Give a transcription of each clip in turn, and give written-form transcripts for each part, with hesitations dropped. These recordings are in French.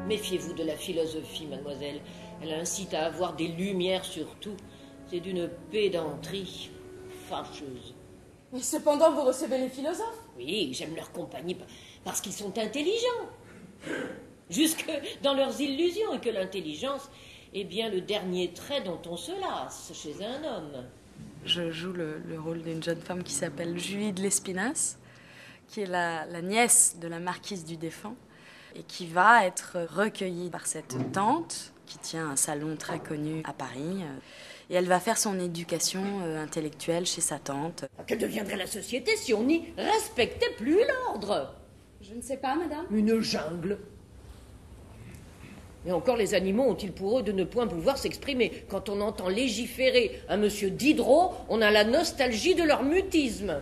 Méfiez-vous de la philosophie, mademoiselle. Elle incite à avoir des lumières sur tout. C'est d'une pédanterie fâcheuse. Mais cependant, vous recevez les philosophes? Oui, j'aime leur compagnie parce qu'ils sont intelligents. Jusque dans leurs illusions, et que l'intelligence est bien le dernier trait dont on se lasse chez un homme. Je joue le rôle d'une jeune femme qui s'appelle Julie de l'Espinasse, qui est la nièce de la marquise du Défend, et qui va être recueillie par cette tante qui tient un salon très connu à Paris. Et elle va faire son éducation intellectuelle chez sa tante. Que deviendrait la société si on n'y respectait plus l'ordre? Je ne sais pas, madame. Une jungle. Et encore, les animaux ont-ils pour eux de ne point pouvoir s'exprimer? Quand on entend légiférer un monsieur Diderot, on a la nostalgie de leur mutisme.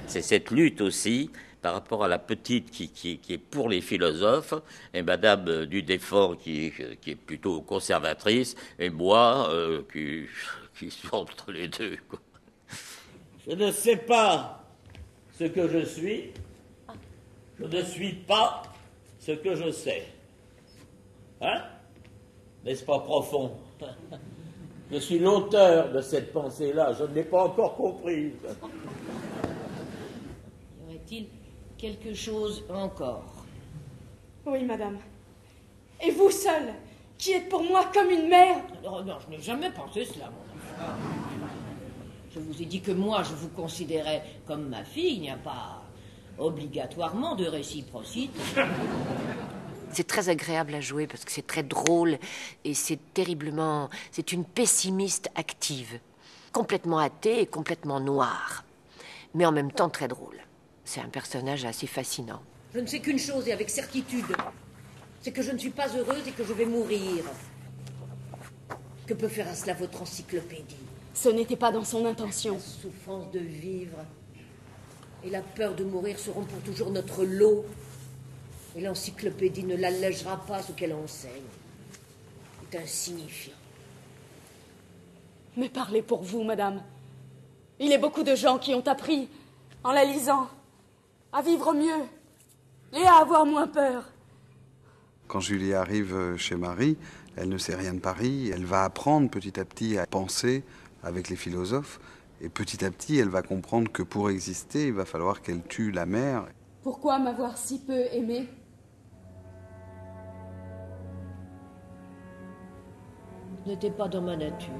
C'est cette lutte aussi par rapport à la petite qui est pour les philosophes, et Madame du Défend qui est plutôt conservatrice, et moi qui suis entre les deux, quoi. Je ne sais pas ce que je suis. Je ne suis pas ce que je sais. Hein? N'est-ce pas profond? Je suis l'auteur de cette pensée-là. Je ne l'ai pas encore comprise. Y aurait-il quelque chose encore? Oui, madame. Et vous seule, qui êtes pour moi comme une mère? Non, non, je n'ai jamais pensé cela, mon enfant. Je vous ai dit que moi, je vous considérais comme ma fille. Il n'y a pas obligatoirement de réciprocité. C'est très agréable à jouer parce que c'est très drôle et c'est une pessimiste active, complètement athée et complètement noire, mais en même temps très drôle. C'est un personnage assez fascinant. Je ne sais qu'une chose et avec certitude, c'est que je ne suis pas heureuse et que je vais mourir. Que peut faire à cela votre encyclopédie? Ce n'était pas dans son intention. La souffrance de vivre et la peur de mourir seront pour toujours notre lot. Et l'encyclopédie ne l'allégera pas ce qu'elle enseigne. C'est insignifiant. Mais parlez pour vous, madame. Il y a beaucoup de gens qui ont appris, en la lisant, à vivre mieux et à avoir moins peur. Quand Julie arrive chez Marie, elle ne sait rien de Paris. Elle va apprendre petit à petit à penser avec les philosophes. Et petit à petit, elle va comprendre que pour exister, il va falloir qu'elle tue la mère. Pourquoi m'avoir si peu aimé? Ce n'était pas dans ma nature.